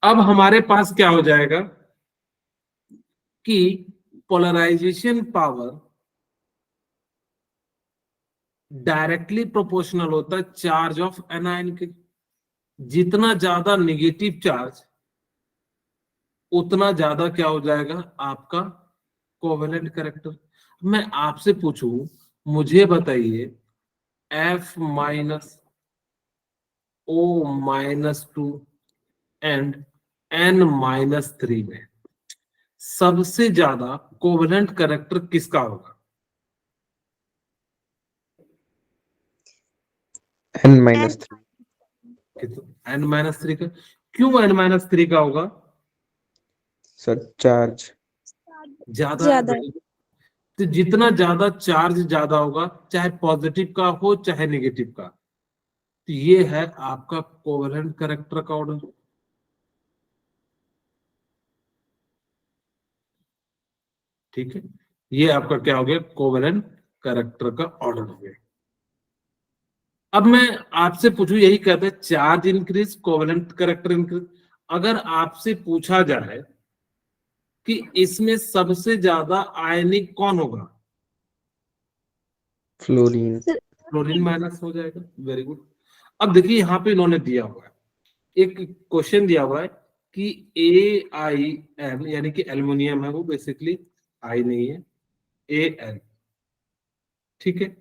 अब हमारे पास क्या हो जाएगा कि पोलराइजेशन पावर डायरेक्टली प्रोपोर्शनल होता है चार्ज ऑफ एनायन के। जितना ज्यादा नेगेटिव चार्ज उतना ज्यादा क्या हो जाएगा आपका कोवेलेंट कैरेक्टर। मैं आपसे पूछूं, मुझे बताइए F minus O-2 and N-3 में सबसे ज्यादा कोवेलेंट कैरेक्टर किसका होगा? N-3। N-3 का। क्यों N-3 का होगा? सर चार्ज ज्यादा है ज्यादा है। भाई। तो जितना ज्यादा चार्ज ज्यादा होगा, चाहे पॉजिटिव का हो चाहे नेगेटिव का, तो ये है आपका कोवेलेंट कैरेक्टर का ऑर्डर। ठीक है, ये आपका क्या हो गया? कोवेलेंट कैरेक्टर का ऑर्डर हो गया। अब मैं आपसे पूछूं, यही कहते हैं charge increase covalent character increase. अगर आपसे पूछा जाए कि इसमें सबसे ज्यादा आयनिक कौन होगा? फ्लोरीन। क्लोरीन माइनस हो जाएगा। Very good. अब देखिए यहां पे इन्होंने दिया हुआ है, एक क्वेश्चन दिया हुआ है कि AIN यानी कि एल्युमिनियम है, वो बेसिकली आई नहीं है, AL। ठीक है,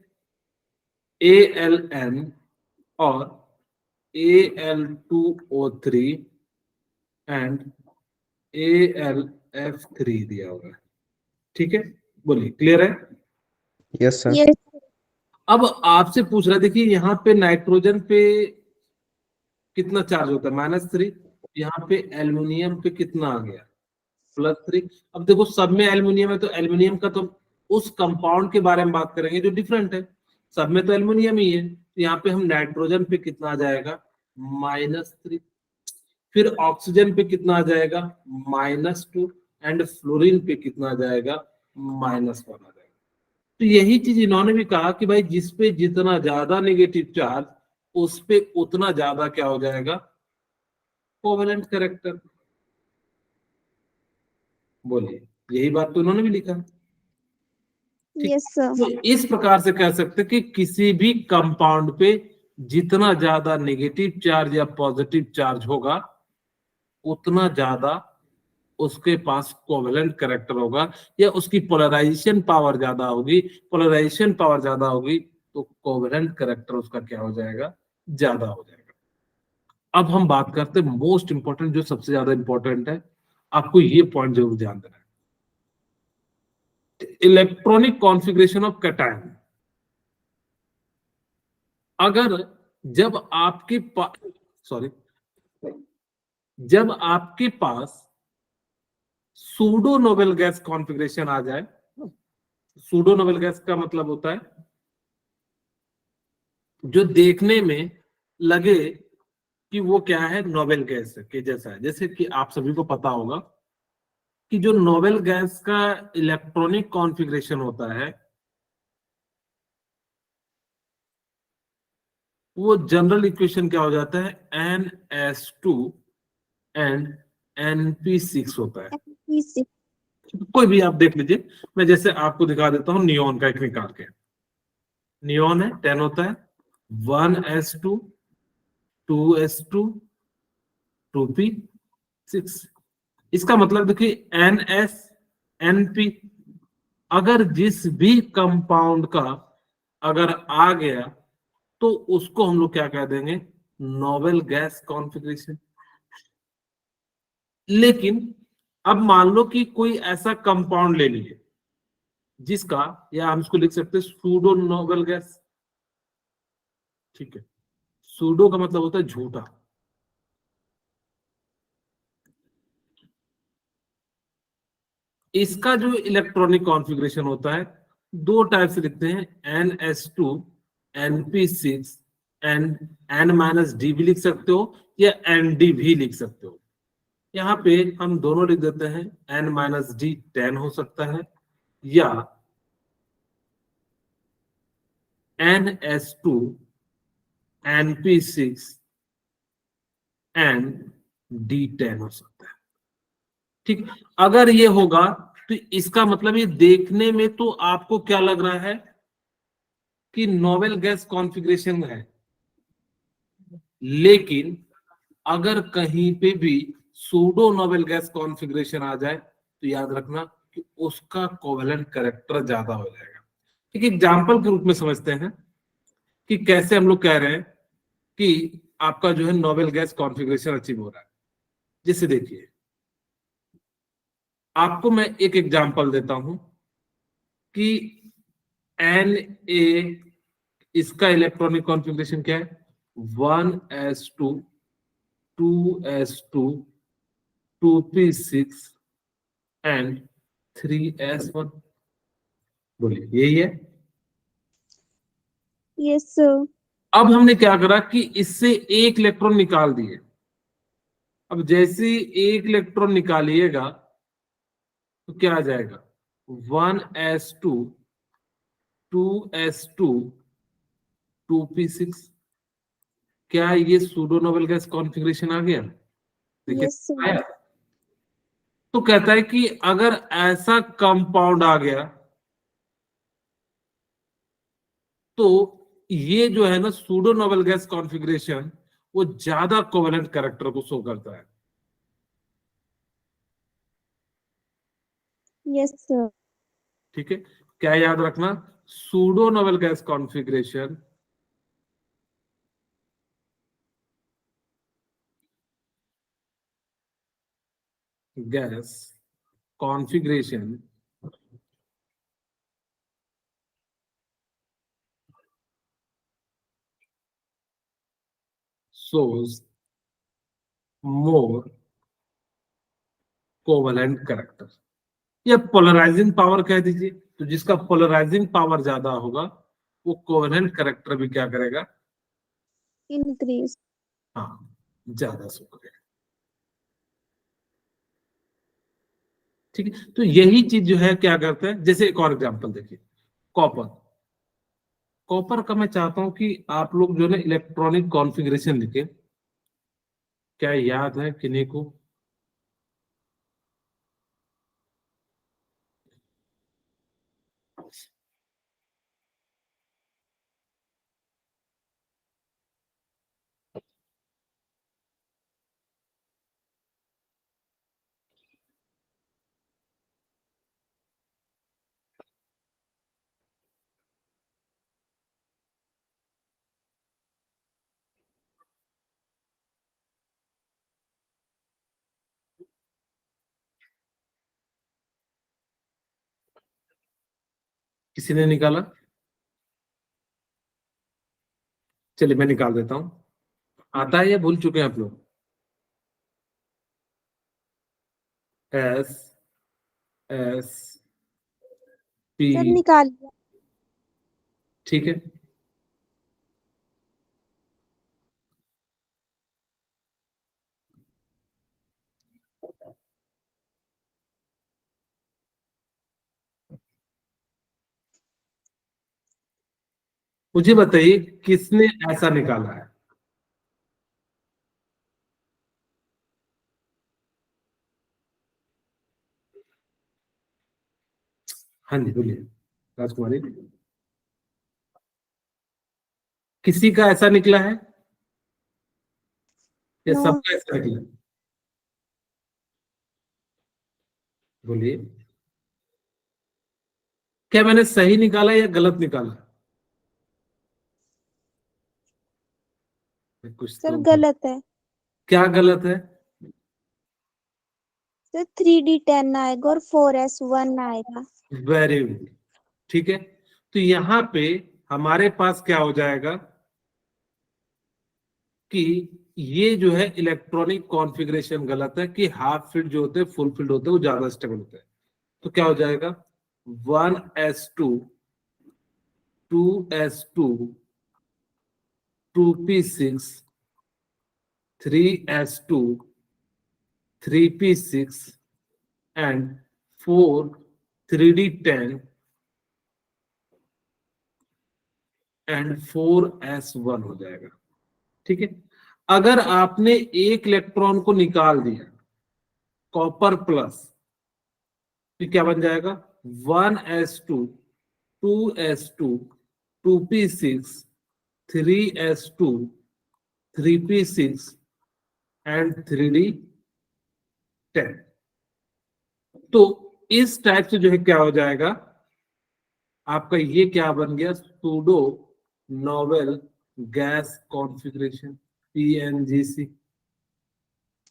ALN और Al2O3 एंड AlF3 दिया हुआ है। ठीक है, बोलिए क्लियर है? Yes sir. ये अब आपसे पूछ रहा है, देखिए यहाँ पे नाइट्रोजन पे कितना चार्ज होता है? -3। यहाँ पे एल्युमिनियम पे कितना आ गया? +3। अब देखो सब में एल्युमिनियम है, तो एल्युमिनियम का तो उस कंपाउंड के बारे में बात करेंगे जो डिफरेंट है। सब में तो एल्युमिनियम ही है, तो यहाँ पे हम नाइट्रोजन पे कितना आ जाएगा? -3। फिर ऑक्सीजन पे कितना आ जाएगा? -2। एंड फ्लोरीन पे कितना आ जाएगा? -1 आ जाएगा। तो यही चीज इन्होंने भी कहा कि भाई जिस पे जितना ज्यादा नेगेटिव चार्ज, उस पे उतना ज्यादा क्या हो जाएगा? Covalent character. बोलिए, यही बात तो उन्होंने भी लिखा। ठीक। Yes sir. तो इस प्रकार से कह सकते हैं कि किसी भी कंपाउंड पे जितना ज्यादा नेगेटिव चार्ज या पॉजिटिव चार्ज होगा, उतना ज्यादा उसके पास कोवेलेंट कैरेक्टर होगा, या उसकी पोलराइजेशन पावर ज्यादा होगी। पोलराइजेशन पावर ज्यादा होगी तो कोवेलेंट कैरेक्टर उसका क्या हो जाएगा? ज्यादा हो जाएगा। अब हम बात करते हैं मोस्ट इंपॉर्टेंट, जो सबसे ज्यादा इंपॉर्टेंट है, आपको ये पॉइंट जरूर ध्यान देना है। Electronic configuration of cation. अगर जब आपके पास सॉरी जब आपके पास सूडो नोबेल गैस कॉन्फ़िगरेशन आ जाए, सूडो नोबेल गैस का मतलब होता है जो देखने में लगे कि वो क्या है, नोबेल गैस के जैसा है। जैसे कि आप सभी को पता होगा कि जो नोबेल गैस का इलेक्ट्रॉनिक कॉन्फ़िगरेशन होता है, वो जनरल इक्वेशन क्या हो जाता है? NS2 एंड NP6 होता है। कोई भी आप देख लीजिए, मैं जैसे आपको दिखा देता हूं, नियोन का एक निकाल के। नियोन है 10 होता है, 1s2 2s2 2p6। इसका मतलब देखिए NS NP, अगर जिस भी कंपाउंड का अगर आ गया तो उसको हम लोग क्या कह देंगे? Noble gas configuration. लेकिन अब मान लो कि कोई ऐसा कंपाउंड ले लीजिए जिसका, या हम इसको लिख सकते हैं सूडो नोबेल गैस। ठीक है, सूडो का मतलब होता है झूठा। इसका जो इलेक्ट्रॉनिक कॉन्फ़िगरेशन होता है, दो टाइप से लिखते हैं, NS2 NP6 एंड N-D भी लिख सकते हो या ND भी लिख सकते हो। यहाँ पे हम दोनों लिख देते हैं, N-D 10 हो सकता है, या NS2 NP6 एंड D10 हो सकता है। ठीक, अगर ये होगा तो इसका मतलब ये देखने में तो आपको क्या लग रहा है कि नोबेल गैस कॉन्फ़िगरेशन है, लेकिन अगर कहीं पे भी सूडो नोबेल गैस कॉन्फ़िगरेशन आ जाए तो याद रखना कि उसका कोवेलेंट कैरेक्टर ज्यादा हो जाएगा। ठीक, एग्जाम्पल के रूप में समझते हैं कि कैसे हम लोग कह रहे हैं कि आपका जो है नोबेल गैस कॉन्फ़िगरेशन अचीव हो रहा है। जैसे देखिए, आपको मैं एक एग्जांपल देता हूं कि Na, इसका इलेक्ट्रॉनिक कॉन्फ़िगरेशन क्या है, 1s2 2s2 2p6 and 3s1। बोलिए, यही है। Yes sir. अब हमने क्या करा कि इससे एक इलेक्ट्रॉन निकाल दिए। अब जैसे ही एक इलेक्ट्रॉन निकालिएगा तो क्या आ जाएगा, 1s2 2s2 2p6। क्या ये सूडो नोबेल गैस कॉन्फ़िगरेशन आ गया? देखिए, यस सर। आया। तो कहता है कि अगर ऐसा कंपाउंड आ गया तो ये जो है ना सूडो नोबेल गैस कॉन्फ़िगरेशन, वो ज्यादा कोवेलेंट कैरेक्टर को शो करता है। Yes sir. ठीक है, क्या याद रखना, pseudo noble gas configuration gas configuration shows more covalent character, या पोलराइजिंग पावर कह दीजिए। तो जिसका पोलराइजिंग पावर ज्यादा होगा वो कोवेलेंट कैरेक्टर भी क्या करेगा, इंक्रीज। हाँ, ज्यादा शो करेगा। ठीक है, तो यही चीज जो है क्या करते हैं, जैसे एक और एग्जांपल देखिए, कॉपर। कॉपर का मैं चाहता हूं कि आप लोग जो है ना इलेक्ट्रॉनिक कॉन्फ़िगरेशन लिखे। क्या याद है किन्हीं को? किसी ने निकाला? चलिए मैं निकाल देता हूं। आता है या भूल चुके हैं आप लोग? S S P. सर निकाल लिया। ठीक है, मुझे बताइए किसने ऐसा निकाला है? हाँ जी, बोलिए राजकुमारी। किसी का ऐसा निकला है या नो। सबका ऐसा निकला? बोलिए, क्या मैंने सही निकाला या गलत निकाला? कुछ सर तो, गलत है। क्या गलत है? सर 3D10 आएगा और 4s1 आएगा। Very good. ठीक है, तो यहां पे हमारे पास क्या हो जाएगा कि ये जो है इलेक्ट्रॉनिक कॉन्फ़िगरेशन गलत है कि हाफ फील्ड जो होते हैं फुल फील्ड होते हैं वो ज्यादा स्टेबल होते हैं। तो क्या हो जाएगा, 1s2 2s2 2p6 3s2 3p6 and 4 3d10 and 4s1 हो जाएगा। ठीक है, अगर आपने एक इलेक्ट्रॉन को निकाल दिया कॉपर प्लस, तो क्या बन जाएगा 1s2 2s2 2p6 3s2 3p6 and 3d10। तो इस टाइप से जो है क्या हो जाएगा आपका, ये क्या बन गया pseudo novel gas configuration PNGC।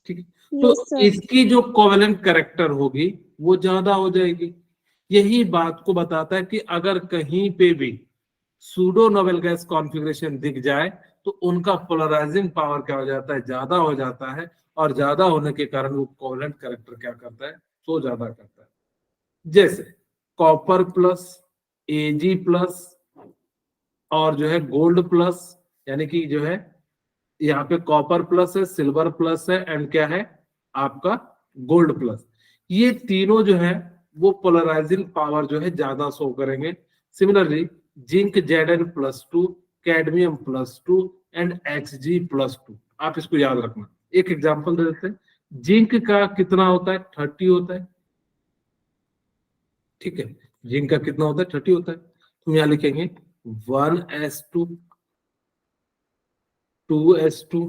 ठीक है, तो Yes, sir. इसकी जो कोवेलेंट कैरेक्टर होगी वो ज्यादा हो जाएगी। यही बात को बताता है कि अगर कहीं पे भी सूडो नोवेल गैस कॉन्फ़िगरेशन दिख जाए तो उनका पोलराइजिंग पावर क्या हो जाता है, ज्यादा हो जाता है, और ज्यादा होने के कारण वो कोवेलेंट कैरेक्टर क्या करता है, तो ज्यादा करता है। जैसे कॉपर प्लस Ag प्लस और जो है गोल्ड प्लस, यानी कि जो है यहाँ पे कॉपर प्लस है, सिल्वर प्लस है, एंड क्या है आपका गोल्ड प्लस। ये तीनों जो है वो पोलराइजिंग पावर जो है ज्यादा शो करेंगे। Similarly zinc Zn+2, cadmium +2 and Hg+2। आप इसको याद रखना। एक एग्जांपल दे देते हैं, जिंक का कितना होता है 30 होता है, ठीक है, जिंक का कितना होता है 30 होता है। तो यहाँ लिखेंगे 1s2 2s2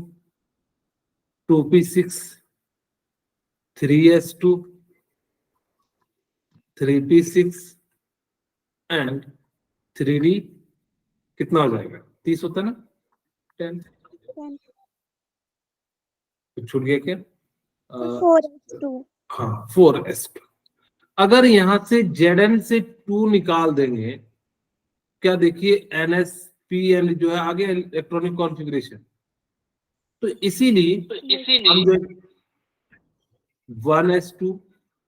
2p6 3s2 3p6 and 3d कितना हो जाएगा 30 होता है ना 10। 10. कुछ छूट गया क्या? 4s2. हाँ 4s2। अगर यहां से Zn से 2 निकाल देंगे, क्या देखिए NsPn जो है आगे इलेक्ट्रॉनिक कॉन्फ़िगरेशन, तो इसीलिए हम जो 1s2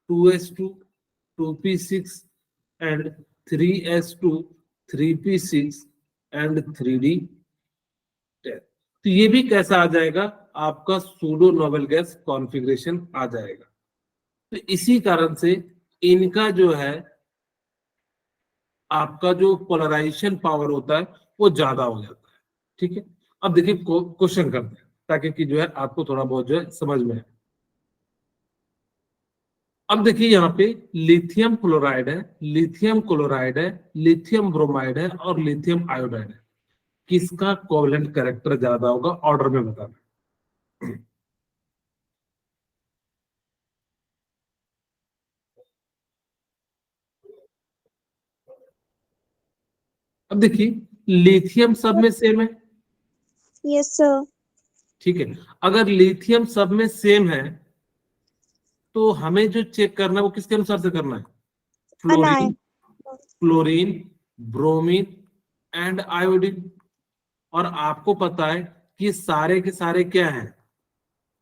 2s2 2p6 and 3s2 3p6 and 3d10। तो ये भी कैसा आ जाएगा आपका सूडो नोवेल गैस कॉन्फ़िगरेशन आ जाएगा। तो इसी कारण से इनका जो है आपका जो पोलराइजेशन पावर होता है वो ज्यादा हो जाता है। ठीक है, अब देखिए क्वेश्चन करते हैं ताकि कि जो है आपको थोड़ा बहुत जो है समझ में आए। अब देखिए यहाँ पे लिथियम क्लोराइड है, लिथियम क्लोराइड है, लिथियम ब्रोमाइड है और लिथियम आयोडाइड है। किसका कोवेलेंट कैरेक्टर ज्यादा होगा, ऑर्डर में बताना। अब देखिए लिथियम सब में सेम है, Yes, sir. ठीक है। अगर लिथियम सब में सेम है तो हमें जो चेक करना है वो किसके अनुसार से करना है, fluorine, Anion. Chlorine, bromine and iodine. और आपको पता है कि सारे के सारे क्या हैं,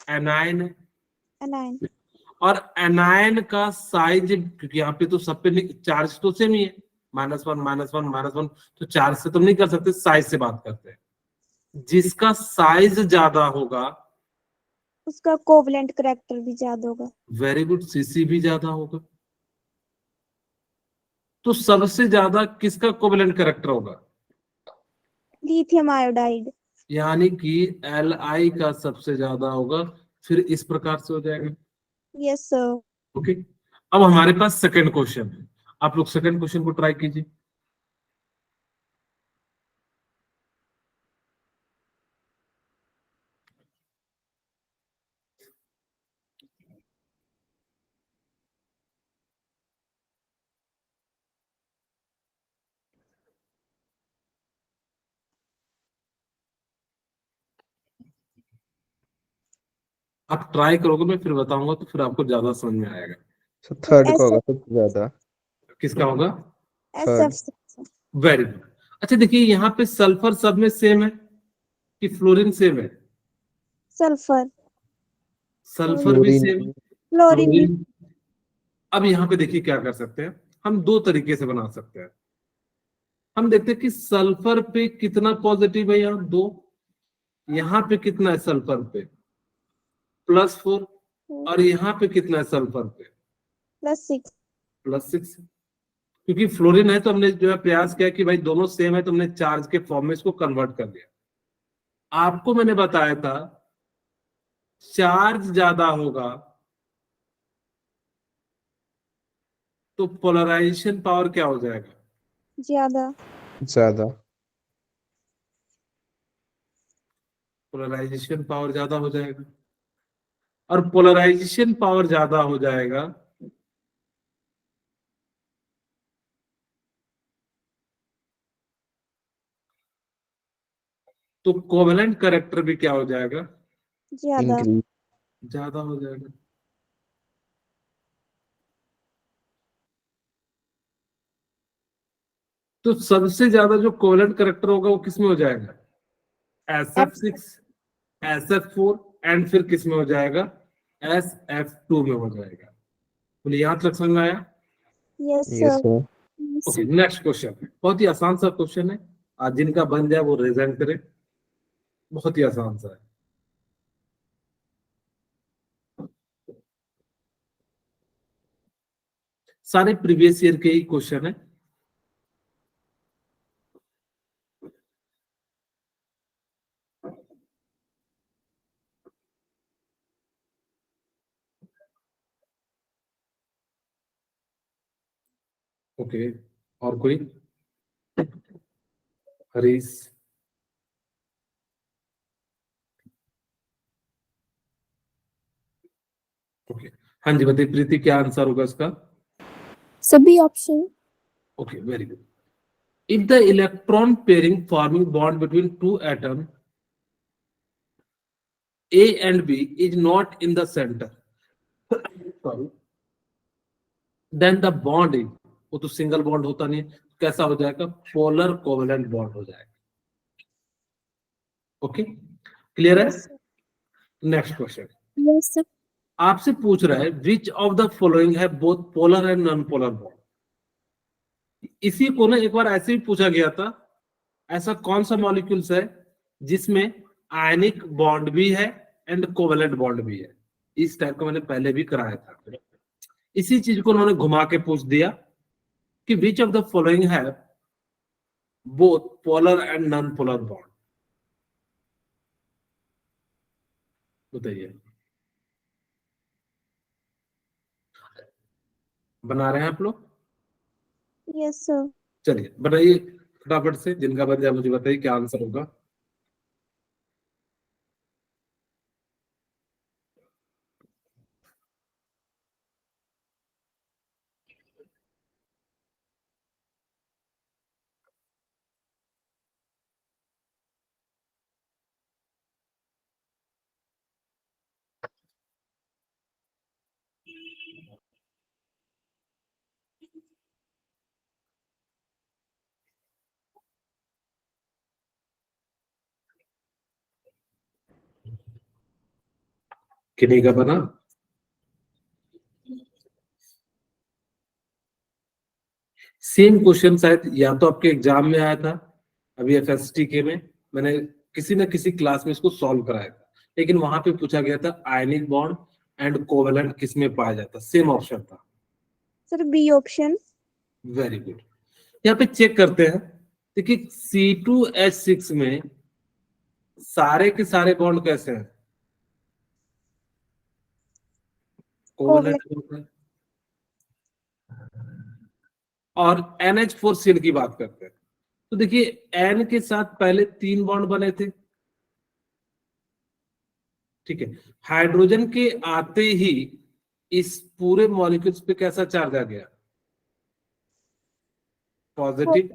एनायन है। Anion. और एनायन का साइज, क्योंकि यहाँ पे तो सब पे चार्ज तो सेम ही है, -1 -1 -1, तो चार्ज से तो नहीं कर सकते, साइज से बात करते हैं। जिसका साइज ज्यादा होगा उसका कोवलेंट करेक्टर भी ज्यादा होगा। वेरी गुड, सीसी भी ज्यादा होगा। तो सबसे ज्यादा किसका कोवेलेंट कैरेक्टर होगा, लिथियम आयोडाइड. यानी कि Li का सबसे ज्यादा होगा। फिर इस प्रकार से हो जाएगा। Yes, sir. ओके, अब हमारे पास सेकंड क्वेश्चन है। आप लोग सेकंड क्वेश्चन को ट्राई कीजिए। आप ट्राई करोगे, मैं फिर बताऊंगा तो फिर आपको ज्यादा समझ में आएगा। सर थर्ड का होगा सबसे ज्यादा। किसका होगा, थर्ड। SF6. Very good. अच्छा देखिए यहाँ पे सल्फर सब में सेम है कि फ्लोरीन सेम है, सल्फर. सल्फर भी सेम, क्लोरीन भी. फ्लोरीन। अब यहाँ पे देखिए क्या कर सकते हैं, हम दो तरीके से बना सकते हैं। हम देखते हैं कि सल्फर पे कितना पॉजिटिव है, यहाँ 2, यहाँ पे कितना है सल्फर पे +4, और यहाँ पे कितना है सल्फर पे +6. +6। क्योंकि फ्लोरीन है तो हमने जो है प्रयास किया कि भाई दोनों सेम है तो हमने चार्ज के फॉर्म में इसको कन्वर्ट कर दिया। आपको मैंने बताया था चार्ज ज्यादा होगा तो पोलराइजेशन पावर क्या हो जाएगा? ज्यादा। ज्यादा। पोलराइजेशन पावर ज्यादा हो जाएगा, और पोलराइजेशन पावर ज्यादा हो जाएगा तो कोवेलेंट कैरेक्टर भी क्या हो जाएगा? ज्यादा। इंक्रीज। ज्यादा हो जाएगा। तो सबसे ज्यादा जो कोवेलेंट कैरेक्टर होगा वो किस में हो जाएगा? SF6, SF4 एंड फिर किस में हो जाएगा? SF2 में हो जाएगा। बोलिए यहां तक समझ में आया? Yes yes sir. Sir. Okay, next question. बहुत ही आसान सा क्वेश्चन है, आज जिनका बन जाए वो रिजेंट करे, बहुत ही आसान सा है। सारे प्रीवियस ईयर के ही क्वेश्चन है। ओके, और कोई? हरीश? ओके, हाँ जी बताइए प्रीति, क्या आंसर होगा इसका? सभी option. Okay, very good. If the electron pairing forming bond between two atoms A and B is not in the center, sorry, then the bond is, वो तो सिंगल बॉन्ड होता नहीं है, कैसा हो जाएगा? पोलर कोवेलेंट बॉन्ड हो जाएगा। ओके, क्लियर है? Next question yes sir. आपसे पूछ रहा है विच ऑफ द फॉलोइंग है both polar and non polar bond. इसी को ना एक बार ऐसे भी पूछा गया था, ऐसा कौन सा मॉलिक्यूल्स है जिसमें आयनिक बॉन्ड भी है एंड कोवेलेंट बॉन्ड भी है। इस टाइप का मैंने पहले भी कराया था। इसी चीज को उन्होंने घुमा के पूछ दिया कि विच ऑफ द फॉलोइंग है both polar and non polar bond. बताइए, बना रहे हैं आप लोग? Yes sir. चलिए बनाइए फटाफट से, जिनका बन जाए मुझे बताइए क्या आंसर होगा। किन्हीं का बना? सेम क्वेश्चन शायद या तो आपके एग्जाम में आया था अभी FSTK में, मैंने किसी न किसी क्लास में इसको सॉल्व कराया था, लेकिन वहां पे पूछा गया था आयनिक बॉन्ड एंड कोवेलेंट किस में पाया जाता, सेम ऑप्शन था। Sir B option. Very good. यहाँ पे चेक करते हैं, देखिए C2H6 में सारे के सारे बॉन्ड कैसे हैं? कोवेलेंट होता है। और NH4 की बात करते हैं तो देखिए N के साथ पहले 3 बॉन्ड बने थे, ठीक है। हाइड्रोजन के आते ही इस पूरे मॉलिक्यूल्स पे कैसा चार्ज आ गया? पॉजिटिव।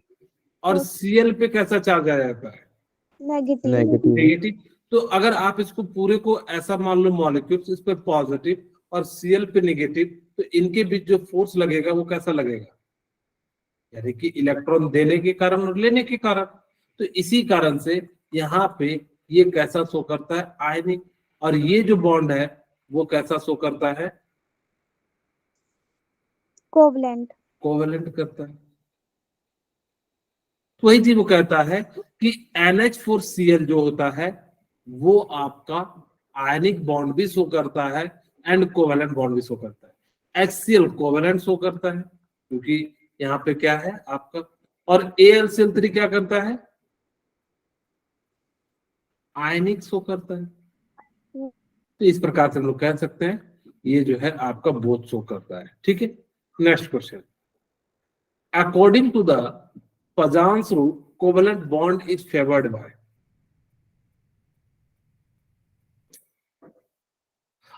और Cl पे कैसा चार्ज आ जाता है? नेगेटिव। नेगेटिव। नेगेटिव। तो अगर आप इसको पूरे को ऐसा मान लो मॉलिक्यूल्स, इस पे पॉजिटिव और Cl पे नेगेटिव, तो इनके बीच जो फोर्स लगेगा वो कैसा लगेगा? यानी कि इलेक्ट्रॉन देने के कारण और लेने के कारण। तो इसी कारण से यहाँ पे ये कैसा शो करता है? आयनिक। और ये जो बॉन्ड है वो कैसा शो करता है? कोवलेंट। कोवेलेंट करता है। तो वही चीज वो कहता है कि NH4Cl जो होता है वो आपका आयनिक बॉन्ड भी शो करता है एंड कोवेलेंट बॉन्ड भी शो करता है। HCl कोवेलेंट शो करता है क्योंकि यहाँ पे क्या है आपका, और AlCl3 क्या करता है? आयनिक शो करता है। तो इस प्रकार से हम लोग कह सकते हैं ये जो है आपका बोथ शो करता है। ठीक है, next question, according to the Fajans rule covalent bond is favoured by.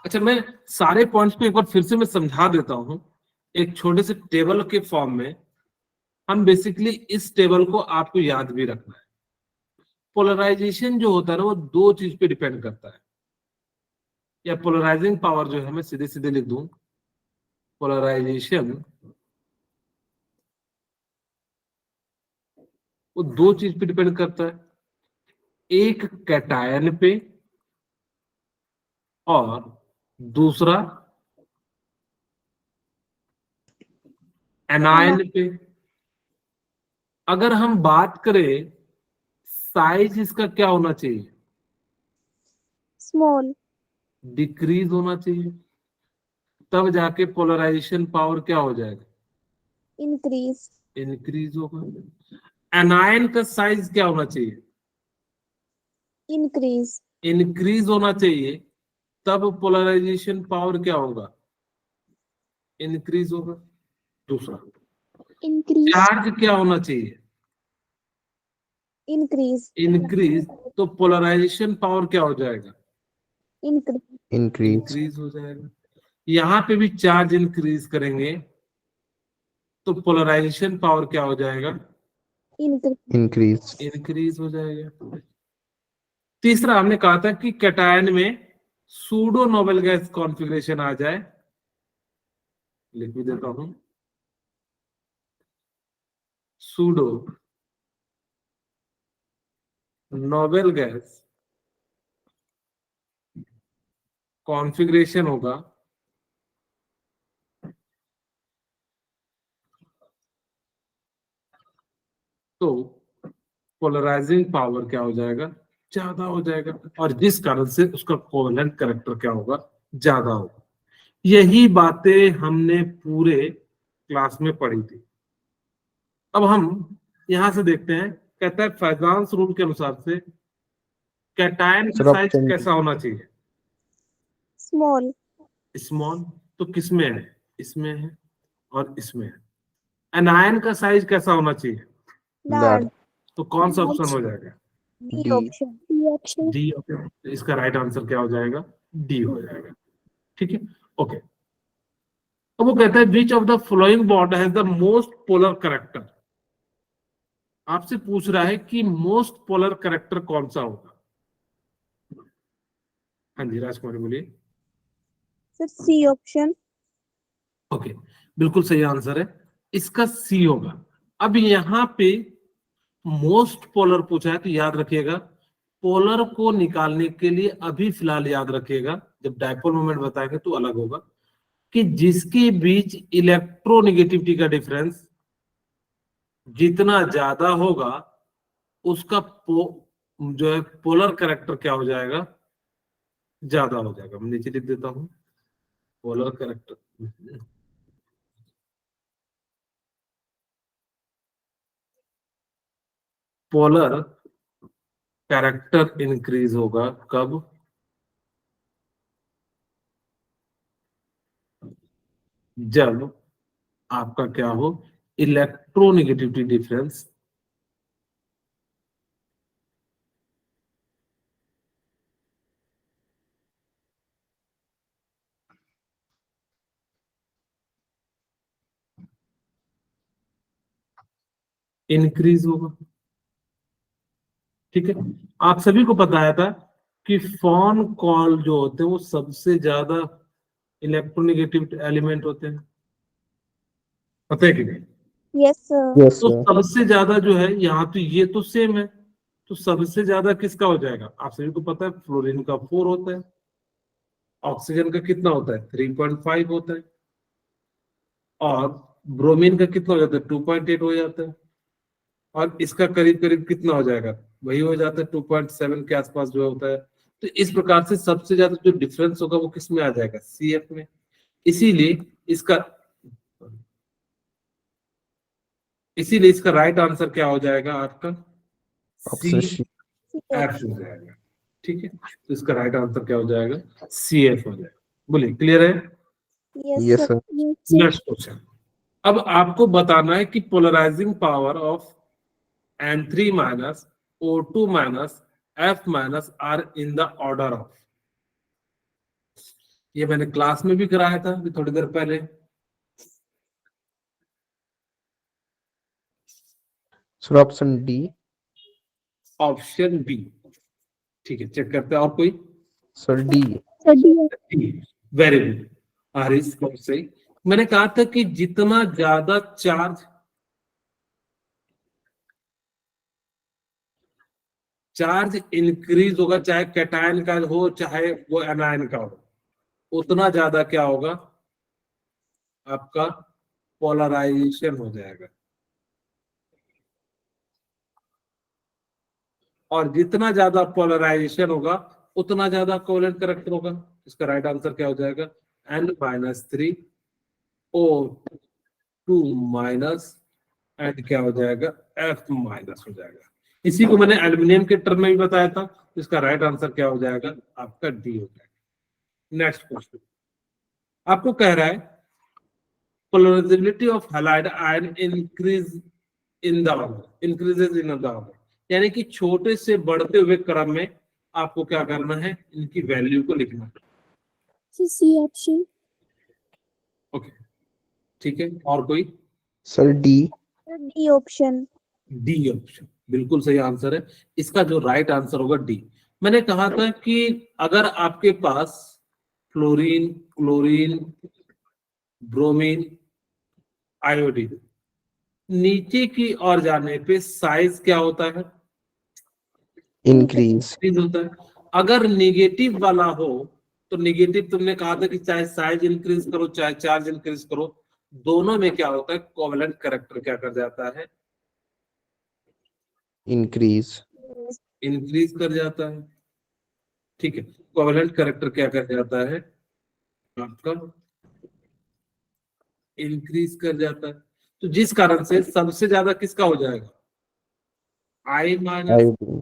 अच्छा, मैं सारे पॉइंट्स को एक बार फिर से मैं समझा देता हूं एक छोटे से टेबल के फॉर्म में। हम बेसिकली इस टेबल को आपको याद भी रखना है। पोलराइजेशन जो होता है ना वो दो चीज पे डिपेंड करता है, या पोलराइजिंग पावर जो है मैं सीधे सीधे लिख दूं, पोलराइजेशन वो दो चीज पे डिपेंड करता है, एक कैटायन पे और दूसरा एनायन पे। अगर हम बात करें साइज इसका क्या होना चाहिए, स्मॉल, डिक्रीज होना चाहिए, तब जाके पोलराइजेशन पावर क्या हो जाएगा, इंक्रीज, इंक्रीज होगा। एनायन का साइज क्या होना चाहिए, इंक्रीज, इंक्रीज होना चाहिए, तब पोलराइजेशन पावर क्या होगा, इंक्रीज होगा। दूसरा, इंक्रीज, चार्ज क्या होना चाहिए, इंक्रीज, इंक्रीज, तो पोलराइजेशन पावर क्या हो जाएगा, इंक्रीज, इंक्रीज, इंक्रीज हो जाएगा। यहां पे भी चार्ज इंक्रीज करेंगे तो पोलराइजेशन पावर क्या हो जाएगा, इंक्रीज, इंक्रीज, इंक्रीज हो जाएगा। तीसरा हमने कहा था कि कैटायन में सूडो नोबेल गैस कॉन्फ़िगरेशन आ जाए, लिख भी देता हूं, सूडो नोबेल गैस कॉन्फ़िगरेशन होगा तो पोलराइजिंग पावर क्या हो जाएगा, ज्यादा हो जाएगा, और जिस कारण से उसका कोवेलेंट कैरेक्टर क्या होगा, ज्यादा होगा। यही बातें हमने पूरे क्लास में पढ़ी थी। अब हम यहां से देखते हैं, कहता है फैजान्स रूल के अनुसार से कैटायन का सर साइज ऑप्शन कैसा होना चाहिए, स्मॉल, स्मॉल, तो किसमें है, इसमें है और इसमें है। एनायन का साइज कैसा होना चाहिए, लार्ज, तो कौन सा ऑप्शन हो जाएगा, D D, option, D option, D. Okay, इसका राइट आंसर क्या हो जाएगा, डी हो जाएगा। ठीक है, ओके। अब वो कहता है which of the following bond has the most polar character. आपसे पूछ रहा है कि मोस्ट पोलर कैरेक्टर कौन सा होगा। हाँ जी राजकुमारी बोलिए। सर सी ऑप्शन, ओके, बिल्कुल सही आंसर है, इसका सी होगा। अब यहां पे मोस्ट पोलर पूछा है तो याद रखिएगा, पोलर को निकालने के लिए अभी फिलहाल याद रखिएगा, जब डायपोल मोमेंट बताएंगे तो अलग होगा, कि जिसके बीच इलेक्ट्रोनेगेटिविटी का डिफरेंस जितना ज्यादा होगा उसका जो है पोलर कैरेक्टर क्या हो जाएगा, ज्यादा हो जाएगा। मैं नीचे लिख देता हूं, polar character, polar character increase होगा कब, जब आपका क्या हो, इलेक्ट्रोनेगेटिविटी डिफरेंस इंक्रीज होगा। ठीक है, आप सभी को बताया था कि फोन कॉल जो होते हैं वो सबसे ज्यादा इलेक्ट्रोनेगेटिव एलिमेंट होते हैं, पता है कि नहीं। यस सर, यस तो सर, सबसे ज्यादा जो है यहाँ तो ये तो सेम है, तो सबसे ज्यादा किसका हो जाएगा, आप सभी को पता है फ्लोरीन का 4 होता है, ऑक्सीजन का कितना होता है 3.5 होता है, और ब्रोमीन का कितना हो जाता है 2.8 हो जाता है, और इसका करीब करीब कितना हो जाएगा, वही हो जाता है 2.7 के आसपास जो होता है। तो इस प्रकार से सबसे ज्यादा जो डिफरेंस होगा वो किस में आ जाएगा, CF में। इसीलिए इसका राइट आंसर क्या हो जाएगा आपका, सी ऑप्शन सी, एफ हो जाएगा। ठीक है, तो इसका राइट आंसर क्या हो जाएगा, CF हो जाएगा। बोलिए, क्लियर है? Yes, sir. Next question. अब आपको बताना है कि polarising power of N3 minus O2 minus F minus are in the order of. ये मैंने क्लास में भी कराया था अभी थोड़ी देर पहले। Sir, option D. Option B, ठीक है, चेक करते हैं। और कोई? Sir, D. Very good Haris, बहुत सही। मैंने कहा था कि जितना ज्यादा चार्ज इंक्रीज होगा, चाहे कैटायन का हो चाहे वो एनायन का हो, उतना ज्यादा क्या होगा, आपका पोलराइजेशन हो जाएगा। और जितना ज्यादा पोलराइजेशन होगा उतना ज्यादा कोवेलेंट करैक्टर होगा। इसका राइट आंसर क्या हो जाएगा, N-3 O2 माइनस एंड क्या हो जाएगा, F माइनस हो जाएगा। इसी को मैंने एल्यूमिनियम के टर्म में भी बताया था। इसका राइट आंसर क्या हो जाएगा, आपका डी हो जाएगा। नेक्स्ट क्वेश्चन आपको कह रहा है polarisability of halide ion increases in the order, यानी कि छोटे से बढ़ते हुए क्रम में आपको क्या करना है, इनकी वैल्यू को लिखना है। C option. ओके, ठीक है, और कोई? Sir, D. D option. D option बिल्कुल सही आंसर है। इसका जो राइट आंसर होगा डी। मैंने कहा था कि अगर आपके पास फ्लोरीन, क्लोरीन, ब्रोमीन, आयोडीन नीचे की ओर जाने पे साइज क्या होता है, Increase. इंक्रीज होता है। अगर निगेटिव वाला हो तो निगेटिव, तुमने कहा था कि चाहे साइज इंक्रीज करो चाहे चार्ज इंक्रीज करो, दोनों में क्या होता है, कोवेलेंट कैरेक्टर क्या कर जाता है, Increase. इंक्रीज कर जाता है। ठीक है, कोवेलेंट कैरेक्टर क्या कर जाता है, आपका इंक्रीज कर जाता है। तो जिस कारण से सबसे ज्यादा किसका हो जाएगा, I माइनस, Iodine.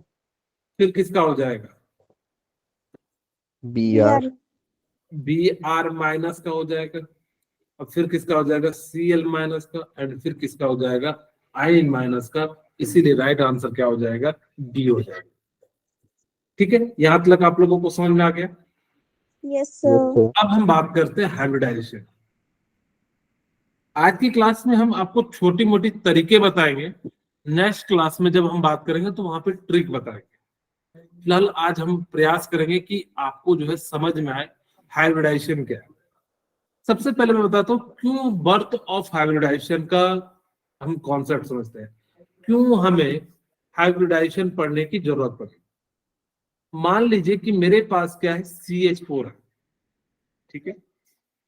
फिर किसका हो जाएगा, Br. Br माइनस का हो जाएगा, अब फिर किसका हो जाएगा, Cl माइनस का, एंड फिर किसका हो जाएगा, I माइनस का। इसीलिए राइट आंसर क्या हो जाएगा, डी हो जाएगा। ठीक है, यहां तक आप लोगों को समझ में आ गया? Yes Yes, sir. sir. अब हम बात करते हैं हाइब्रिडाइजेशन। आज की क्लास में हम आपको छोटी मोटी तरीके बताएंगे, नेक्स्ट क्लास में जब हम बात करेंगे तो वहां पे ट्रिक बताएंगे। फिलहाल आज हम प्रयास करेंगे कि आपको जो है समझ में आए हाइब्रिडाइजेशन क्या है। सबसे पहले मैं बताता हूँ क्यों बर्थ ऑफ हाइब्रिडाइजेशन का हम कॉन्सेप्ट समझते हैं, क्यों हमें हाइब्रिडाइजेशन पढ़ने की जरूरत पड़ी। मान लीजिए कि मेरे पास क्या है, CH4 है, ठीक है।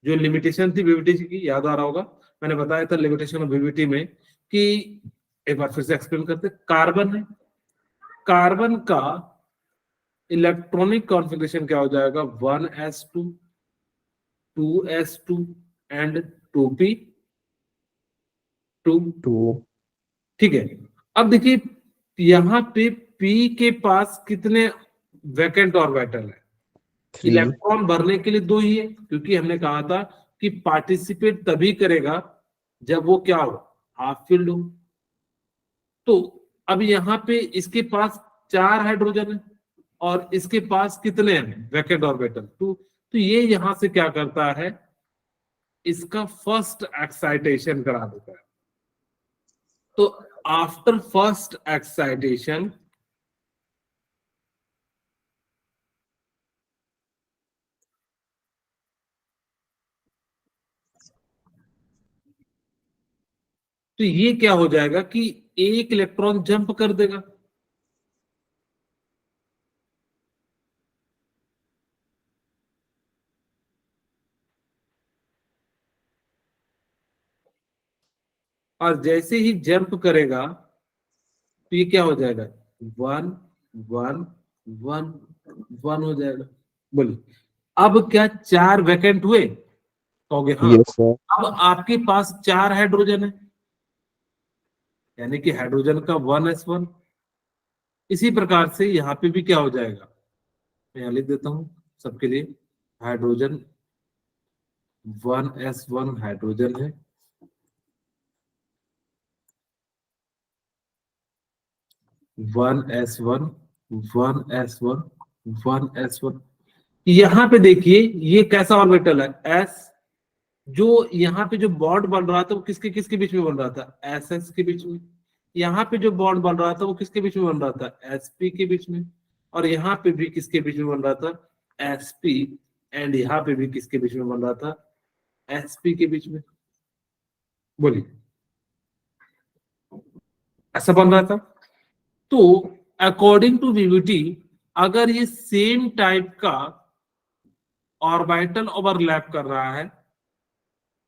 जो लिमिटेशन थी बीबीटी की, याद आ रहा होगा, मैंने बताया था लिमिटेशन ऑफ बीबीटी में कि, एक बार फिर से एक्सप्लेन करते, कार्बन है, कार्बन का इलेक्ट्रॉनिक कॉन्फ़िगरेशन क्या हो जाएगा, 1s2 2s2 एंड 2p2। 2. ठीक है, अब देखिए यहाँ पे p के पास कितने वैकेंट ऑर्बिटल है, 3. इलेक्ट्रॉन भरने के लिए 2 ही है, क्योंकि हमने कहा था कि पार्टिसिपेट तभी करेगा जब वो क्या हो, हाफ फिल्ड हो। तो अब यहाँ पे इसके पास 4 हाइड्रोजन है और इसके पास कितने हैं वैकेंट ऑर्बिटल, 2। तो ये यहां से क्या करता है, इसका फर्स्ट एक्साइटेशन करा देता है। तो आफ्टर फर्स्ट एक्साइटेशन तो ये क्या हो जाएगा कि एक इलेक्ट्रॉन जंप कर देगा, और जैसे ही जंप करेगा तो ये क्या हो जाएगा, 1 1 1 1 हो जाएगा। बोलिए, अब क्या 4 वैकेंट हुए, कहोगे हाँ। Yes, sir. अब आपके पास 4 हाइड्रोजन है, यानी कि हाइड्रोजन का 1s1। इसी प्रकार से यहाँ पे भी क्या हो जाएगा, मैं यहाँ लिख देता हूँ सबके लिए। हाइड्रोजन 1s1 हाइड्रोजन है, 1s1 1s1 1s1। यहाँ पे देखिए ये कैसा ऑर्बिटल है, s। जो यहाँ पे जो बॉन्ड बन रहा था वो किसके किसके बीच में बन रहा था, एस एस के बीच में। यहाँ पे जो बॉन्ड बन रहा था वो किसके बीच में बन रहा था, एसपी के बीच में। और यहाँ पे भी किसके बीच में बन रहा था, एसपी। एंड यहाँ पे भी किसके बीच में बन रहा था, एसपी के बीच में। बोलिए, ऐसा बन रहा था। तो अकॉर्डिंग टू वीवीटी, अगर ये सेम टाइप का ऑर्बिटल ओवरलैप कर रहा है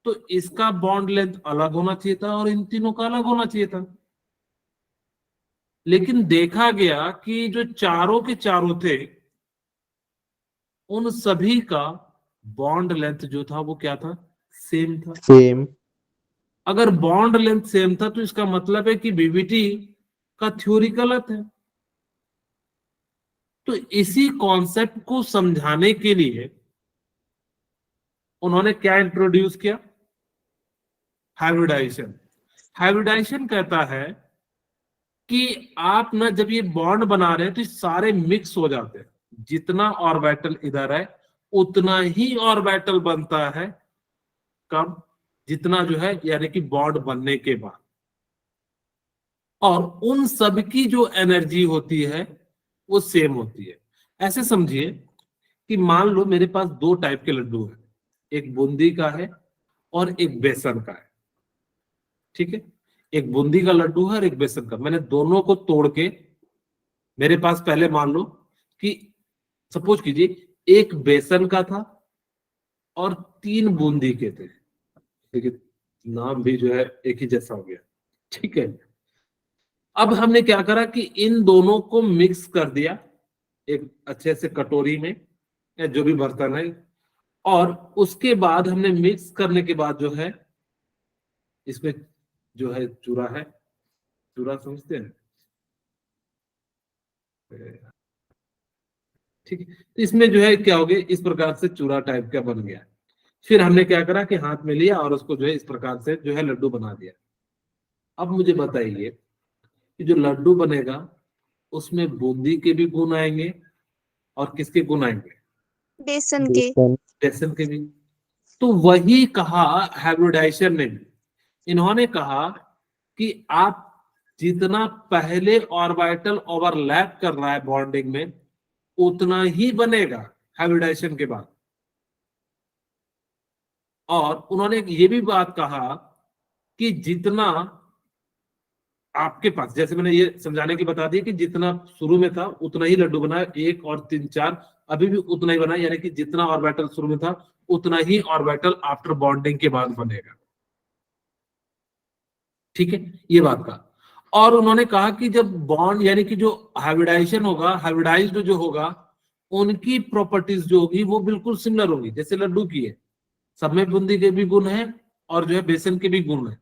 तो इसका बॉन्ड लेंथ अलग होना चाहिए था और इन तीनों का अलग होना चाहिए था। लेकिन देखा गया कि जो चारों के चारों थे उन सभी का बॉन्ड लेंथ जो था वो क्या था, सेम था। सेम। अगर बॉन्ड लेंथ सेम था तो इसका मतलब है कि बीबीटी का थ्योरी गलत है। तो इसी कॉन्सेप्ट को समझाने के लिए उन्होंने क्या इंट्रोड्यूस किया, हाइब्रिडाइजेशन। हाइब्रिडाइजेशन कहता है कि आप ना जब ये बॉन्ड बना रहे हैं तो ये सारे मिक्स हो जाते हैं, जितना ऑर्बिटल इधर है उतना ही ऑर्बिटल बनता है, कब, जितना जो है यानी कि बॉन्ड बनने के बाद। और उन सब की जो एनर्जी होती है वो सेम होती है। ऐसे समझिए कि मान लो मेरे पास दो टाइप के लड्डू हैं, एक बूंदी का है और एक बेसन का है। ठीक है, एक बूंदी का लड्डू है और एक बेसन का। मैंने दोनों को तोड़ के, मेरे पास पहले मान लो कि सपोज कीजिए एक बेसन का था और 3 बूंदी के थे। ठीक है, नाम भी जो है एक ही जैसा हो गया। ठीक है, अब हमने क्या करा कि इन दोनों को मिक्स कर दिया एक अच्छे से कटोरी में या जो भी बर्तन है, और उसके बाद हमने मिक्स करने के बाद जो है इसमें जो है चूरा है, चूरा समझते हैं। ठीक है, तो इसमें जो है क्या हो गया, इस प्रकार से चूरा टाइप का बन गया। फिर हमने क्या करा कि हाथ में लिया और उसको जो है इस प्रकार से जो है लड्डू बना दिया। अब मुझे बताइए कि जो लड्डू बनेगा उसमें बूंदी के भी गुण आएंगे और किसके गुण आएंगे, बेसन के। बेसन। बेसन के भी। तो वही कहा हाइब्रिडाइजेशन ने भी। इन्होंने कहा कि आप जितना पहले ऑर्बिटल ओवरलैप कर रहा है बॉन्डिंग में उतना ही बनेगा हाइब्रिडाइजेशन के बाद। और उन्होंने ये भी बात कहा कि जितना आपके पास, जैसे मैंने ये समझाने की बता दी कि जितना शुरू में था उतना ही लड्डू बना, 1 और 3 4 अभी भी उतना ही बना, यानी कि जितना ऑर्बिटल शुरू में था उतना ही ऑर्बिटल आफ्टर बॉन्डिंग के बाद बनेगा। ठीक है, ये बात का। और उन्होंने कहा कि जब बॉन्ड यानी कि जो हाइब्रिडाइजेशन होगा, हाइब्रिडाइज्ड जो होगा, उनकी प्रॉपर्टीज जो होगी वो बिल्कुल सिमिलर होगी जैसे लड्डू की है। सब में बूंदी के भी गुण है और जो है बेसन के भी गुण है।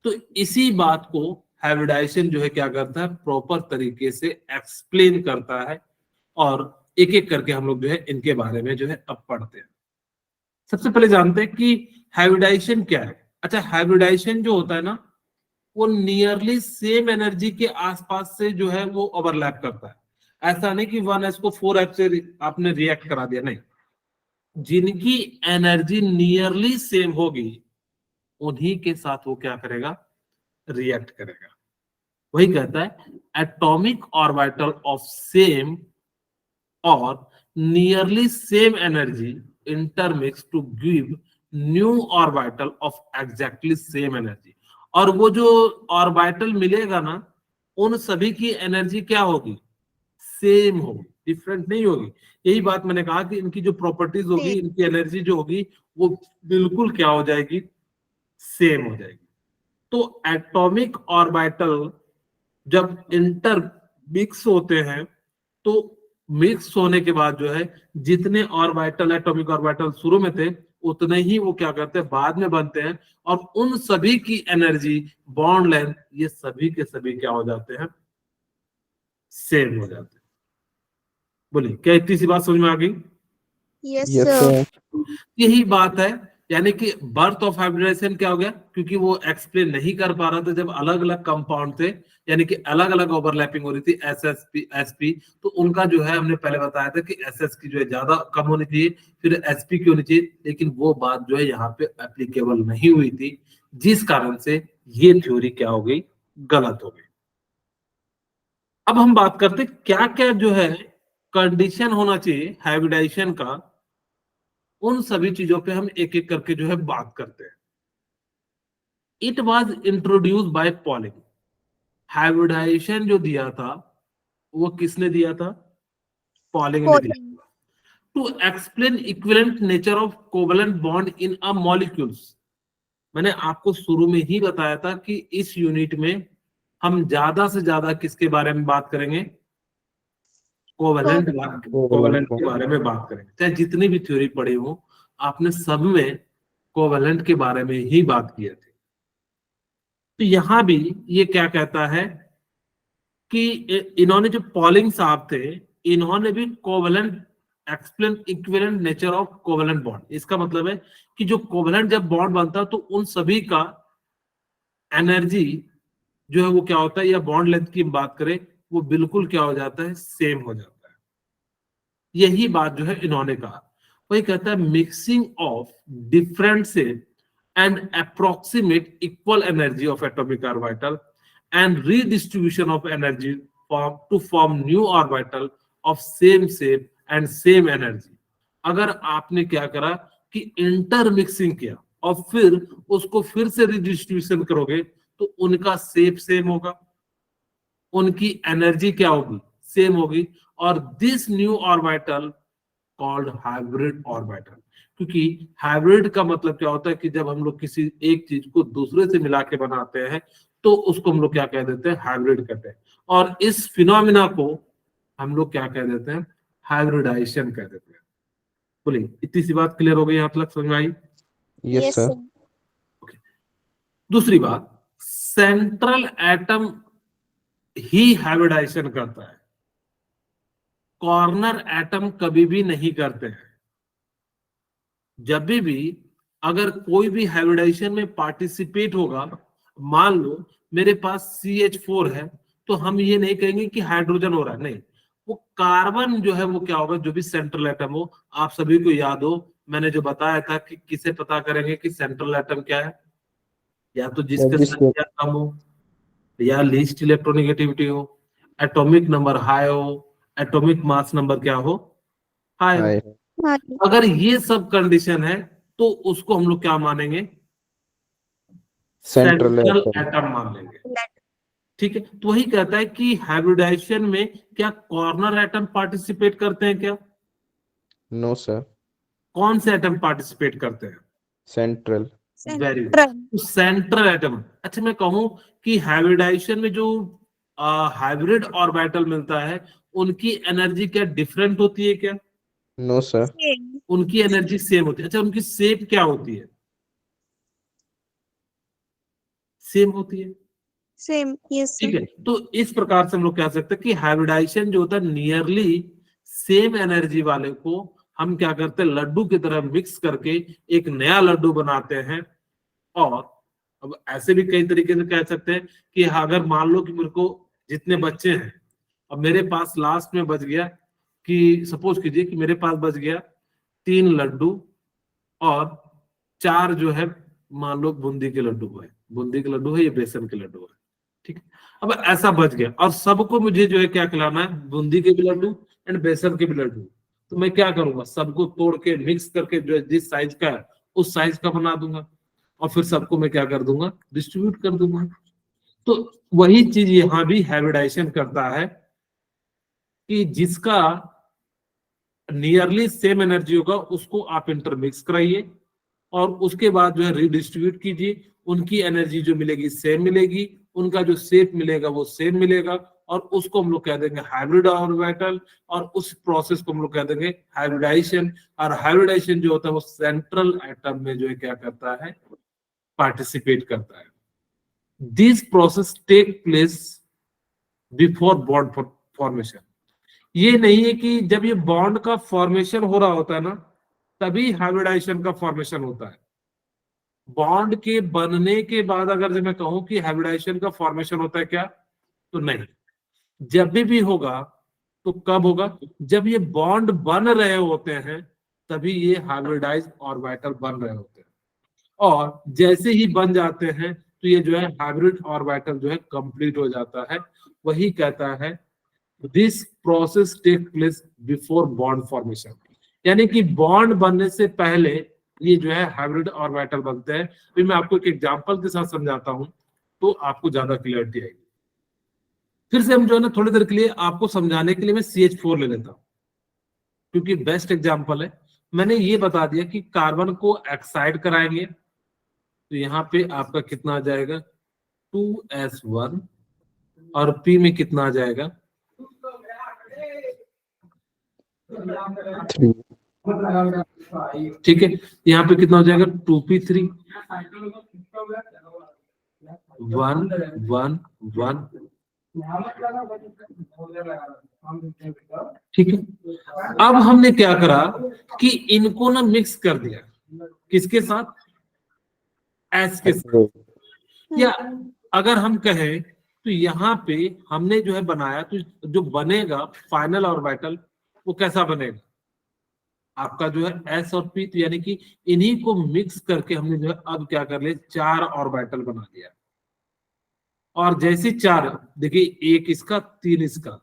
तो इसी बात को हाइब्रिडाइजेशन जो है क्या करता है, प्रॉपर तरीके से एक्सप्लेन करता है। और एक एक करके हम लोग जो है इनके बारे में जो है अब पढ़ते हैं। सबसे पहले जानते हैं कि हाइब्रिडाइजेशन क्या है। अच्छा, हाइब्रिडाइजेशन जो होता है ना वो नियरली सेम एनर्जी के आसपास से जो है वो ओवरलैप करता है। ऐसा नहीं कि 1s को 4s से आपने रिएक्ट करा दिया, नहीं। जिनकी एनर्जी नियरली सेम होगी उन्हीं के साथ वो क्या करेगा, रिएक्ट करेगा। वही कहता है एटॉमिक ऑर्बिटल ऑफ सेम और nearly same energy intermix to give new orbital of exactly same energy. और वो जो ऑर्बिटल मिलेगा ना उन सभी की एनर्जी क्या होगी, सेम होगी, डिफरेंट नहीं होगी। यही बात मैंने कहा कि इनकी जो प्रॉपर्टीज होगी, इनकी एनर्जी जो होगी वो बिल्कुल क्या हो जाएगी, सेम हो जाएगी। तो एटॉमिक ऑर्बिटल जब इंटर मिक्स होते हैं तो मिक्स होने के बाद जो है जितने ऑर्बिटल, एटॉमिक ऑर्बिटल शुरू में थे उतने ही वो क्या करते हैं बाद में बनते हैं। और उन सभी की एनर्जी, बॉन्ड लेंथ, ये सभी के सभी क्या हो जाते हैं, सेम हो जाते हैं। बोलिए, क्या इतनी सी बात समझ में आ गई? Yes, Yes, sir. sir. यही बात है, यानी कि बर्थ ऑफ हाइब्रिडाइजेशन क्या हो गया, क्योंकि वो एक्सप्लेन नहीं कर पा रहा था जब अलग अलग कंपाउंड थे, यानी कि अलग अलग ओवरलैपिंग हो रही थी एसएसपी एसपी, तो उनका जो है हमने पहले बताया था कि एसएस की जो है ज्यादा कम होनी चाहिए, फिर एसपी की होनी चाहिए, लेकिन वो बात जो है यहाँ पे एप्लीकेबल नहीं हुई थी, जिस कारण से ये थ्योरी क्या हो गई, गलत हो गई। अब हम बात करते क्या क्या जो है कंडीशन होना चाहिए हाइब्रिडाइजेशन का, उन सभी चीजों पे हम एक एक करके जो है बात करते हैं। It was introduce by Pauling, hybridisation जो दिया था वो किसने दिया था? पॉलिंग ने दिया Pauling. था। To explain equivalent nature of covalent bond in a molecules. मैंने आपको शुरू में ही बताया था कि इस यूनिट में हम ज्यादा से ज्यादा किसके बारे में बात करेंगे? कोवेलेंट कोवेलेंट के बारे में बात करेंगे। चाहे जितनी भी थ्योरी पढ़ी हो, आपने सब में कोवेलेंट के बारे में ही बात की थी। तो यहां भी ये क्या कहता है कि इन्होंने जो पॉलिंग साहब थे, इन्होंने भी covalent explain equivalent nature of covalent bond. इसका मतलब है कि जो कोवेलेंट जब बॉन्ड बनता है तो उन सभी का एनर्जी जो है वो क्या होता है, या बॉन्ड लेंथ की बात करें, वो बिल्कुल क्या हो जाता है, सेम हो जाता है। यही बात जो है इन्होंने कहा। वही कहता है mixing of different shape and approximate equal energy of atomic orbital and redistribution of energy to form new orbital of same shape and same energy। अगर आपने क्या करा कि इंटरमिक्सिंग किया और फिर उसको फिर से रिडिस्ट्रीब्यूशन करोगे तो उनका शेप सेम होगा, उनकी एनर्जी क्या होगी, सेम होगी, और this new orbital called hybrid orbital. क्योंकि हाइब्रिड का मतलब क्या होता है कि जब हम लोग किसी एक चीज को दूसरे से मिला के बनाते हैं तो उसको हम लोग क्या कह देते हैं, हाइब्रिड कहते हैं। और इस फिनोमिना को हम लोग क्या कह देते हैं, हाइब्रिडाइजेशन कह देते हैं। बोलिए, इतनी सी बात क्लियर हो गई, यहाँ तक समझ में आई? Yes, Yes, sir. sir. दूसरी बात, सेंट्रल एटम ही हाइब्रिडाइजेशन करता है, कॉर्नर एटम कभी भी नहीं करते हैं। जब भी अगर कोई भी हाइब्रिडाइजेशन में पार्टिसिपेट होगा, मान लो मेरे पास CH4 है, तो हम ये नहीं कहेंगे कि हाइड्रोजन हो रहा है, नहीं, वो कार्बन जो है वो क्या होगा, जो भी सेंट्रल एटम हो। आप सभी को याद हो मैंने जो बताया था कि किसे पता करेंगे कि सेंट्रल एटम क्या है, या तो जिसके जिसके संख्या कम हो, या लीस्ट इलेक्ट्रोनेगेटिविटी हो, एटॉमिक नंबर हाई हो, एटॉमिक मास नंबर क्या हो, हाई हो। हाय Hi. अगर ये सब कंडीशन है तो उसको हम लोग क्या मानेंगे, सेंट्रल सेंट्रल एटम। एटम मान लेंगे। ठीक है, तो वही कहता है कि हाइब्रिडाइजेशन में क्या कॉर्नर एटम पार्टिसिपेट करते हैं क्या? नो सर, कौन से एटम पार्टिसिपेट करते हैं? सेंट्रल। Very good, Central. तो सेंट्रल एटम। अच्छा, मैं कहूं कि हाइब्रिडाइजेशन में जो हाइब्रिड ऑर्बिटल मिलता है उनकी एनर्जी क्या डिफरेंट होती है क्या? No sir, Same. उनकी एनर्जी सेम होती है। अच्छा, उनकी शेप क्या होती है? सेम होती है। Same. Yes, sir. ठीक है, तो इस प्रकार से हम लोग कह सकते हैं कि हाइब्रिडाइजेशन जो होता है नियरली सेम एनर्जी वाले को हम क्या करते हैं, लड्डू की तरह मिक्स करके एक नया लड्डू बनाते हैं। और अब ऐसे भी कई तरीके से कह सकते हैं कि अगर मान लो कि मेरे को जितने बच्चे हैं, अब मेरे पास लास्ट में बच गया कि सपोज कीजिए कि मेरे पास बच गया 3 लड्डू और 4 जो है मान लो बूंदी के लड्डू है, बूंदी के लड्डू है, ये बेसन के लड्डू है। ठीक है, अब ऐसा बच गया और सबको मुझे जो है क्या खिलाना है, बूंदी के भी लड्डू एंड बेसन के भी लड्डू। तो मैं क्या करूंगा, सबको तोड़ के मिक्स करके जो है जिस साइज का है उस साइज का बना दूंगा और फिर सबको मैं क्या कर दूंगा, डिस्ट्रीब्यूट कर दूंगा। तो वही चीज यहाँ भी हाइब्रिडाइजेशन करता है कि जिसका नियरली सेम एनर्जी होगा उसको आप इंटरमिक्स कराइए और उसके बाद जो है रिडिस्ट्रीब्यूट कीजिए, उनकी एनर्जी जो मिलेगी सेम मिलेगी, उनका जो शेप मिलेगा वो सेम मिलेगा, और उसको हम लोग कह देंगे हाइब्रिड ऑर्बिटल, और उस प्रोसेस को हम लोग कह देंगे हाइब्रिडाइजेशन। और हाइब्रिडाइजेशन जो होता है वो सेंट्रल एटम में जो है क्या करता है, पार्टिसिपेट करता है। This process take place before bond formation. ये नहीं है कि जब ये बॉन्ड का फॉर्मेशन हो रहा होता है ना तभी हाइब्रिडाइजेशन का फॉर्मेशन होता है। बॉन्ड के बनने के बाद अगर जब मैं कहूं कि हाइब्रिडाइजेशन का फॉर्मेशन होता है क्या, तो नहीं। जब भी होगा तो कब होगा, जब ये बॉन्ड बन रहे होते हैं तभी ये हाइब्रिडाइज ऑर्बिटल बन रहे होते हैं, और जैसे ही बन जाते हैं तो ये जो है हाइब्रिड ऑर्बिटल जो है कंप्लीट हो जाता है। वही कहता है this process take place before bond formation, यानी कि बॉन्ड बनने से पहले ये जो है हाइब्रिड ऑर्बिटल बनते हैं। फिर मैं आपको एक एग्जांपल के साथ समझाता हूं तो आपको ज्यादा क्लियरिटी आएगी। फिर से हम जो है ना थोड़ी देर के लिए आपको समझाने के लिए मैं CH4 ले लेता हूं क्योंकि बेस्ट एग्जांपल है। मैंने ये बता दिया कि कार्बन को एक्साइड कराएंगे तो यहाँ पे आपका कितना आ जाएगा 2s1 और P में कितना आ जाएगा 3 ठीक है। यहाँ पे कितना हो जाएगा 2p3 1 1 1 ठीक है। अब हमने क्या करा कि इनको ना मिक्स कर दिया किसके साथ, एस के साथ। या अगर हम कहें तो यहाँ पे हमने जो है बनाया तो जो बनेगा फाइनल ऑर्बिटल वो कैसा बनेगा आपका जो है एस और पी, तो यानी कि इन्हीं को मिक्स करके हमने जो है अब क्या कर लिया 4 ऑर्बिटल बना दिया। और जैसे 4 देखिए 1 इसका 3 इसका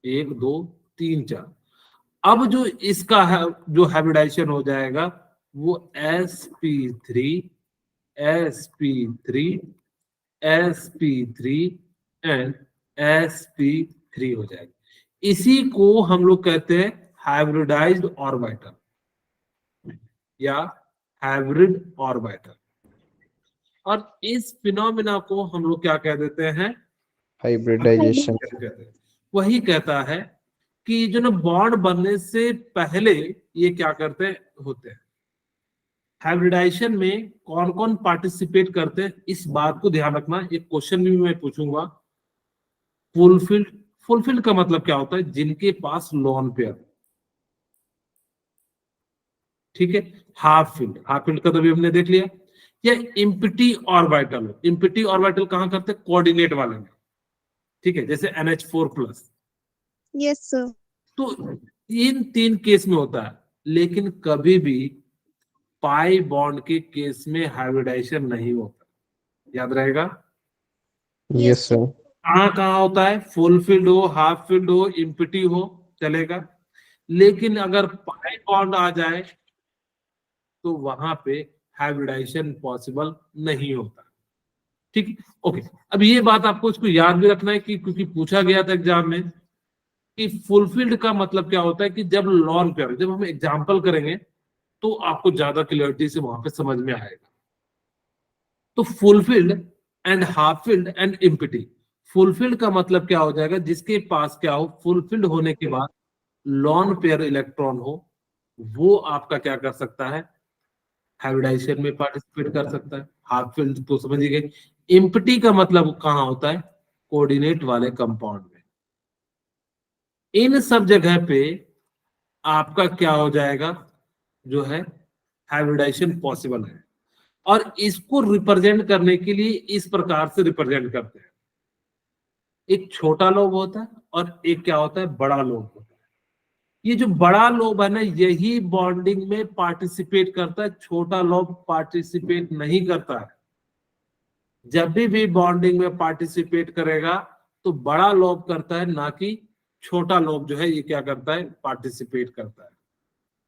1 2 3 4, अब जो इसका है जो हाइब्रिडाइजेशन हो जाएगा वो sp3 sp3 sp3 and sp3 हो जाएगा। इसी को हम लोग कहते हैं हाइब्रिडाइज्ड ऑर्बिटल या हाइब्रिड ऑर्बिटल, और इस फिनोमिना को हम लोग क्या कह देते हैं हाइब्रिडाइजेशन। वही कहता है कि जो ना बॉन्ड बनने से पहले ये क्या करते होते हैं, हाइब्रिडाइजेशन में कौन कौन पार्टिसिपेट करते हैं इस बात को ध्यान रखना। एक क्वेश्चन भी मैं पूछूंगा, फुलफिल्ड, फुलफिल्ड का मतलब क्या होता है जिनके पास लोन पेयर, ठीक है। हाफ फील्ड, हाफ फील्ड का तो भी हमने देख लिया। या इम्पिटी ऑर्बिटल, इम्पिटी ऑर्बिटल कहां करते हैं कोऑर्डिनेट वाले में, ठीक है, जैसे NH4+। Yes sir. तो इन 3 केस में होता है, लेकिन कभी भी पाई बॉन्ड के केस में हाइब्रिडाइजेशन नहीं होता, याद रहेगा। Yes sir. कहाँ होता है, फुल फील्ड हो, हाफ फील्ड हो, इम्पिटी हो, चलेगा। लेकिन अगर पाई बॉन्ड आ जाए तो वहां पे हाइब्रिडाइजेशन पॉसिबल नहीं होता, ठीक। ओके, अब ये बात आपको इसको याद भी रखना है कि क्योंकि पूछा गया था एग्जाम में कि फुलफिल्ड का मतलब क्या होता है कि जब लॉन पेयर, जब हम एग्जांपल करेंगे तो आपको ज्यादा क्लियरिटी से वहां पे समझ में आएगा। तो fulfilled and half field and empty, fulfilled का मतलब क्या हो जाएगा जिसके पास क्या हो, फुलफिल्ड होने के बाद लॉन पेयर इलेक्ट्रॉन हो, वो आपका क्या कर सकता है हाइब्रिडाइजेशन में पार्टिसिपेट कर सकता है। हाफ फील्ड तो समझ गए। इम्पिटी का मतलब कहां होता है, कोऑर्डिनेट वाले कंपाउंड में। इन सब जगह पे आपका क्या हो जाएगा जो है हाइब्रिडाइजेशन पॉसिबल है, और इसको रिप्रेजेंट करने के लिए इस प्रकार से रिप्रेजेंट करते हैं। एक छोटा लोब होता है और एक क्या होता है बड़ा लोब होता है। ये जो बड़ा लोब है ना यही बॉन्डिंग में पार्टिसिपेट करता है, छोटा लोब पार्टिसिपेट नहीं करता है। जब भी बॉन्डिंग में पार्टिसिपेट करेगा तो बड़ा लोब करता है, ना कि छोटा लोब जो है ये क्या करता है पार्टिसिपेट करता है,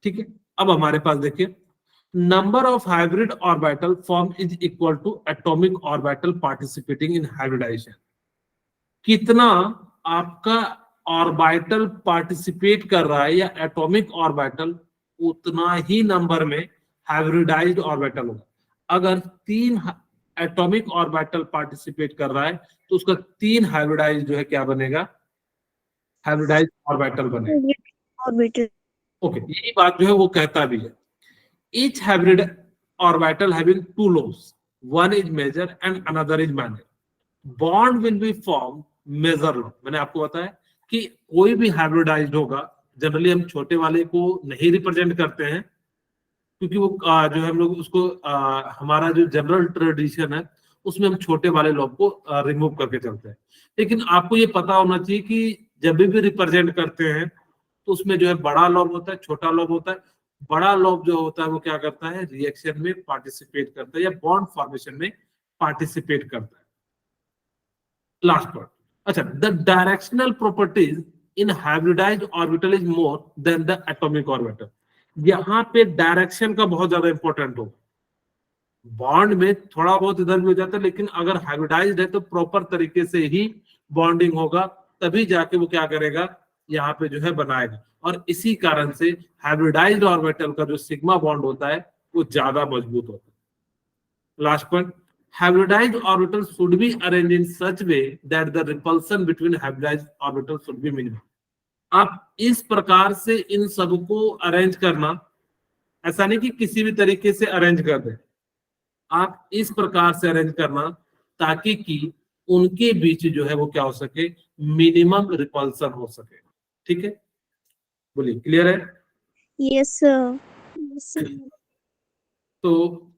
ठीक है। अब हमारे पास देखिए number of hybrid orbital form is equal to atomic orbital participating in hybridisation. कितना आपका ऑर्बिटल पार्टिसिपेट कर रहा है या एटॉमिक ऑर्बिटल, उतना ही नंबर में हाइब्रिडाइज्ड ऑर्बिटल होगा। अगर 3 एटॉमिक ऑर्बिटल पार्टिसिपेट कर रहा है तो उसका 3 हाइब्रिडाइज जो है क्या बनेगा, हाइब्रिडाइज्ड ऑर्बिटल बनेगा। ऑर्बिटल। ओके, यही बात जो है वो कहता भी है। Each hybrid orbital having 2 lobes, one is major and another is minor. Bond will be formed major lobe. मैंने आपको बताया कि कोई भी हाइब्रिडाइज्ड होगा, जनरली हम छोटे वाले को नहीं रिप्रेजेंट करते हैं, क्योंकि वो जो है हम लोग उसको हमारा जो जनरल ट्रेडिशन है उसमें हम छोटे वाले लोग को रिमूव करके चलते हैं। लेकिन आपको ये पता होना चाहिए कि जब भी रिप्रेजेंट करते हैं तो उसमें जो है बड़ा लॉब होता है, छोटा लॉब होता है। बड़ा लॉब जो होता है वो क्या करता है, रिएक्शन में पार्टिसिपेट करता है या बॉन्ड फॉर्मेशन में पार्टिसिपेट करता है। लास्ट पार्ट, अच्छा, the directional properties in hybridised orbital is more than the atomic orbital. यहाँ पे डायरेक्शन का बहुत ज्यादा इंपॉर्टेंट होगा। बॉन्ड में थोड़ा बहुत इधर भी हो जाता है, लेकिन अगर हाइब्रिडाइज्ड है तो प्रॉपर तरीके से ही बॉन्डिंग होगा, तभी जाके वो क्या करेगा, यहाँ पे जो है बनाएगा। और इसी कारण से हाइब्रिडाइज्ड ऑर्बिटल का जो सिग्मा बॉन्ड होता है वो ज्यादा मजबूत होता है। Last point, hybridized orbitals should be arranged in such way that the repulsion between hybridized orbitals should be minimum। आप इस प्रकार से इन सबको अरेंज करना, ऐसा नहीं कि किसी भी तरीके से अरेंज कर दें, आप इस प्रकार से अरेंज करना ताकि कि उनके बीच जो है वो क्या हो सके, मिनिमम रिपल्सन हो सके। ठीक है, बोलिए, क्लियर है? Yes, sir. Yes, sir. तो